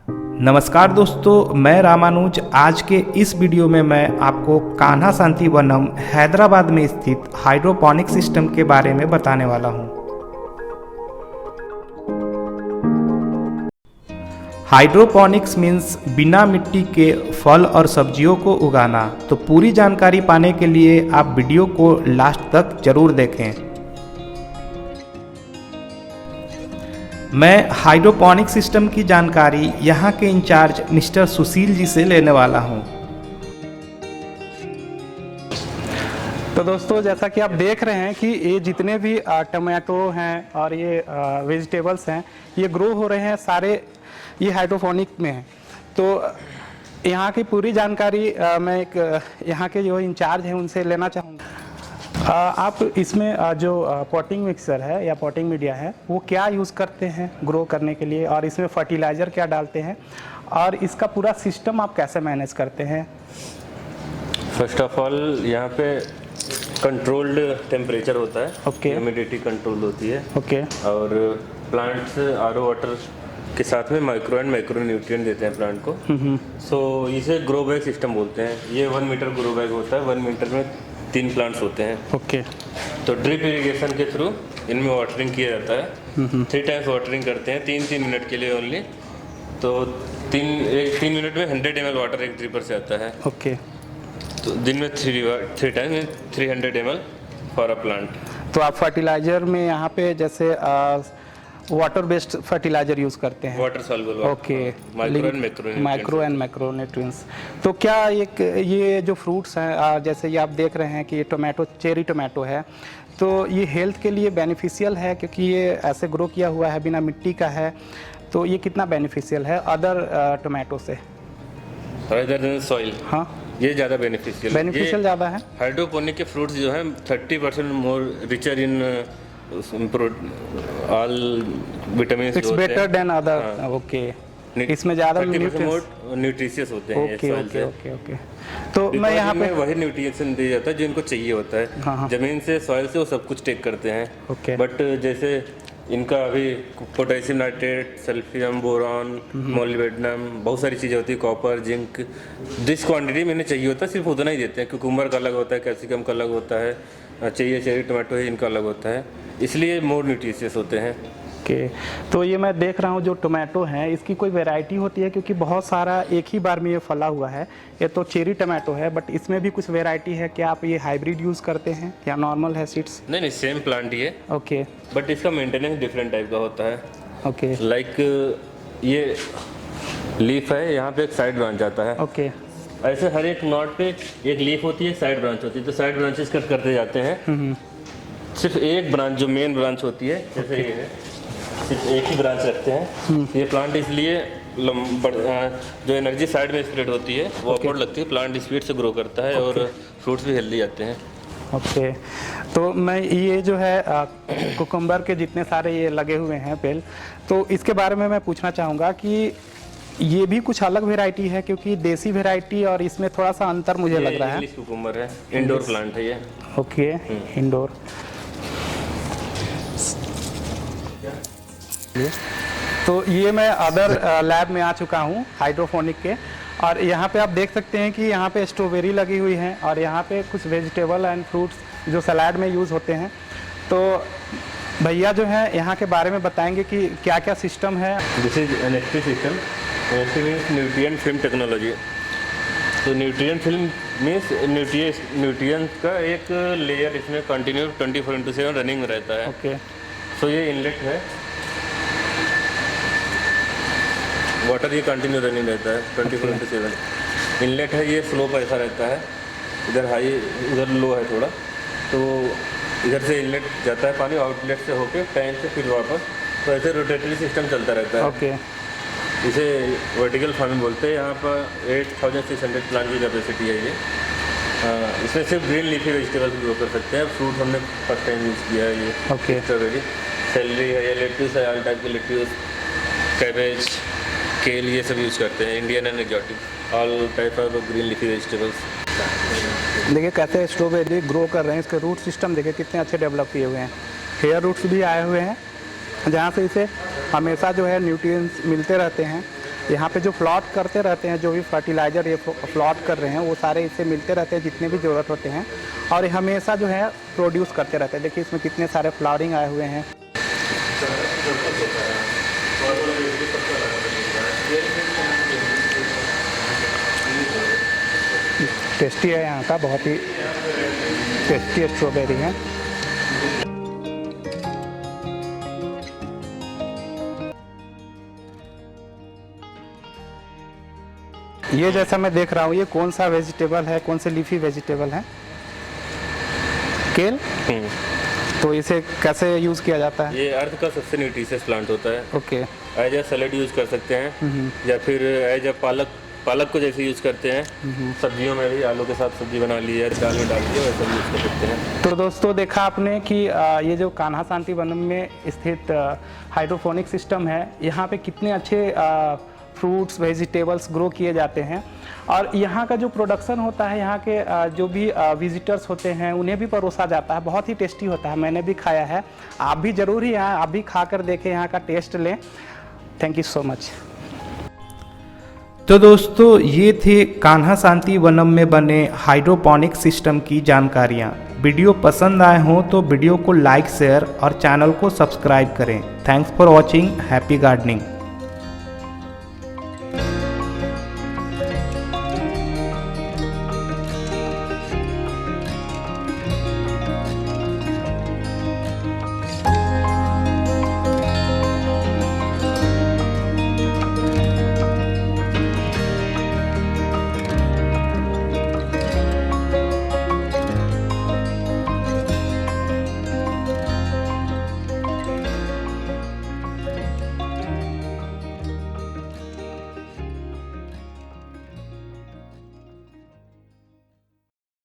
नमस्कार दोस्तों, मैं रामानुज। आज के इस वीडियो में मैं आपको कान्हा शांति वनम हैदराबाद में स्थित हाइड्रोपोनिक सिस्टम के बारे में बताने वाला हूं। हाइड्रोपोनिक्स मीन्स बिना मिट्टी के फल और सब्जियों को उगाना। तो पूरी जानकारी पाने के लिए आप वीडियो को लास्ट तक जरूर देखें। मैं हाइड्रोपोनिक सिस्टम की जानकारी यहाँ के इंचार्ज मिस्टर सुशील जी से लेने वाला हूँ। तो दोस्तों, जैसा कि आप देख रहे हैं कि ये जितने भी टमाटो हैं और ये वेजिटेबल्स हैं, ये ग्रो हो रहे हैं सारे, ये हाइड्रोपोनिक में हैं। तो यहाँ की पूरी जानकारी मैं एक यहाँ के जो इंचार्ज हैं उनसे लेना चाहूँगा। आप इसमें जो पॉटिंग मिक्सर है या पॉटिंग मीडिया है वो क्या यूज़ करते हैं ग्रो करने के लिए, और इसमें फर्टिलाइज़र क्या डालते हैं, और इसका पूरा सिस्टम आप कैसे मैनेज करते हैं? फर्स्ट ऑफ ऑल यहाँ पे कंट्रोल्ड टेम्परेचर होता है। ओके। ह्यूमिडिटी कंट्रोल होती है। ओके। और प्लांट्स आरओ वाटर के साथ में माइक्रो एंड मैक्रो न्यूट्रिएंट देते हैं प्लांट को। सो इसे ग्रो बैग सिस्टम बोलते हैं। ये 1 मीटर ग्रो बैग होता है। 1 मीटर में 3 प्लांट्स होते हैं। ओके। तो ड्रिप इरिगेशन के थ्रू इनमें वाटरिंग किया जाता है। 3 टाइम्स वाटरिंग करते हैं, 3 मिनट के लिए ओनली। तो 3 मिनट में 100 ml वाटर एक ड्रिपर से आता है। ओके। तो दिन में 3 time 300 ml for a plant. तो आप फर्टिलाइज़र में यहाँ पे जैसे वाटर बेस्ड फर्टिलाइजर यूज़ करते हैं? Water soluble. Okay. Micro and macro nutrients. तो क्या ये जो फ्रूट्स हैं, जैसे ये आप देख रहे हैं कि ये टोमेटो, चेरी टोमेटो है, तो ये हेल्थ के लिए बेनिफिशियल है क्योंकि ये ऐसे ग्रो किया हुआ है, बिना मिट्टी का है। तो ये कितना बेनिफिशियल है अदर टोमेटो से? अदर देन सॉइल, हाँ, ये ज़्यादा बेनिफिशियल ज़्यादा है। हाइड्रोपोनिक के फ्रूट्स जो हैं 30% more richer in all vitamins. It's better than other. Okay. इसमें ज़्यादा न्यूट्रिशियस होते हैं। Okay okay okay okay. तो मैं यहाँ पे वही न्यूट्रिशन दिया जाता है जो इनको चाहिए होता है। हाँ। जमीन से, सॉइल से वो सब कुछ टेक करते हैं। ओके। बट जैसे इनका अभी पोटेशियम नाइट्रेट, सल्फियम, बोरॉन, मोलिब्डेनम, बहुत सारी चीज़ें होती है, कॉपर, जिंक, जिस क्वांटिटी में इन्हें चाहिए होता है सिर्फ उतना ही देते हैं। कुकुम्बर का अलग होता है, कैप्सिकम का अलग होता है, चाहिए चेरी टमाटो है, इनका अलग होता है, इसलिए मोर न्यूट्रिशियस होते हैं। ओके। तो ये मैं देख रहा हूँ जो टोमेटो है, इसकी कोई वैरायटी होती है? क्योंकि बहुत सारा एक ही बार में ये फला हुआ है। ये तो चेरी टोमेटो है, बट इसमें भी कुछ वैरायटी है क्या? आप ये हाइब्रिड यूज़ करते हैं या नॉर्मल है सीड्स? नहीं, सेम प्लांट ही है। ओके। बट इसका मेंटेनेंस डिफरेंट टाइप का होता है। ओके। लाइक ये लीफ है, यहाँ पे एक साइड ब्रांच आता है। ओके। ऐसे हर एक नॉट पे एक लीफ होती है, साइड ब्रांच होती है। तो साइड ब्रांचेस कट करते जाते हैं। सिर्फ एक ब्रांच जो मेन ब्रांच होती है, जैसे ये है, सिर्फ एक ही ब्रांच रखते हैं। ये प्लांट इसलिए जो एनर्जी साइड में स्प्रेड होती है वो अपवर्ड लगती है, प्लांट स्पीड से ग्रो करता है और फ्रूट्स भी हेल्दी आते हैं। ओके। तो मैं ये जो है कुकुम्बर के जितने सारे ये लगे हुए हैं पेल, तो इसके बारे में मैं पूछना चाहूँगा कि ये भी कुछ अलग वैरायटी है? क्योंकि देसी वैरायटी और इसमें थोड़ा सा अंतर मुझे लग रहा है। इंग्लिश कुकुम्बर है, इंडोर प्लांट है ये। ओके। इंडोर। तो ये मैं अदर लैब में आ चुका हूँ हाइड्रोपोनिक के, और यहाँ पे आप देख सकते हैं कि यहाँ पे स्ट्रॉबेरी लगी हुई है और यहाँ पे कुछ वेजिटेबल एंड फ्रूट्स जो सलाद में यूज़ होते हैं। तो भैया जो है यहाँ के बारे में बताएंगे कि क्या क्या सिस्टम है। This is NFT system. NFT means nutrient film technology. तो न्यूट्रिएंट फिल्म मीन्स न्यूट्रिएंट का एक लेयर इसमें कंटिन्यू 24/7 रनिंग में रहता है। ओके। सो ये इनलेट है, वाटर ये कंटिन्यू रनिंग रहता है 24/7। इनलेट है, ये स्लोप ऐसा रहता है, इधर हाई उधर लो है थोड़ा। तो इधर से इनलेट जाता है पानी, आउटलेट से होके टैंक से फिर वापस। तो ऐसे रोटेटरी सिस्टम चलता रहता है। ओके। इसे वर्टिकल फार्मिंग बोलते हैं। यहाँ पर 8600 प्लांट की कैपेसिटी है ये। इसमें सिर्फ ग्रीन लीफी वेजिटेबल्स ग्रो कर सकते हैं। फ्रूट हमने फर्स्ट टाइम यूज़ किया है ये। ओके। स्ट्रॉबेरी, सेलरी है, ये लेट्यूस है, ऑल टाइप के लेट्यूस, कैबेज, केल, ये सब यूज़ करते हैं। Indian and exotic, all type of green leafy vegetables. देखिए कैसे स्ट्रॉबेरी ग्रो कर रहे हैं, इसके रूट सिस्टम देखिए कितने अच्छे डेवलप किए हुए हैं। हेयर रूट्स भी आए हुए हैं जहाँ से इसे हमेशा जो है न्यूट्रिएंट्स मिलते रहते हैं। यहाँ पे जो प्लॉट करते रहते हैं, जो भी फर्टिलाइज़र ये प्लॉट कर रहे हैं, वो सारे इससे मिलते रहते हैं जितने भी ज़रूरत होते हैं, और ये हमेशा जो है प्रोड्यूस करते रहते हैं। देखिए इसमें कितने सारे फ्लावरिंग आए हुए हैं। टेस्टी है यहाँ का, बहुत ही टेस्टी स्ट्रॉबेरी है। ये जैसा मैं देख रहा हूँ, ये कौन सा वेजिटेबल है, कौन से लीफी वेजिटेबल है? केल। तो इसे कैसे यूज़ किया जाता है? ये अर्थ का सबसे न्यूट्रिशियस प्लांट होता है। Okay. As a salad use कर सकते हैं, या फिर एज ए पालक को जैसे यूज़ करते हैं। सब्जियों में भी आलू के साथ सब्जी बना ली है, दाल में डाल दिया, वैसा भी यूज़ कर सकते हैं। तो दोस्तों देखा आपने कि ये जो कान्हा शांति वनम में स्थित हाइड्रोपोनिक सिस्टम है, यहाँ पे कितने अच्छे फ्रूट्स वेजिटेबल्स ग्रो किए जाते हैं, और यहाँ का जो प्रोडक्शन होता है, यहाँ के जो भी विजिटर्स होते हैं उन्हें भी परोसा जाता है। बहुत ही टेस्टी होता है, मैंने भी खाया है। आप भी ज़रूर ही यहाँ आप भी खा कर देखें, यहाँ का टेस्ट लें। Thank you so much. तो दोस्तों ये थे कान्हा शांति वनम में बने हाइड्रोपोनिक सिस्टम की जानकारियाँ। वीडियो पसंद आए हों तो वीडियो को लाइक शेयर और चैनल को सब्सक्राइब करें। Thanks for watching. Happy gardening.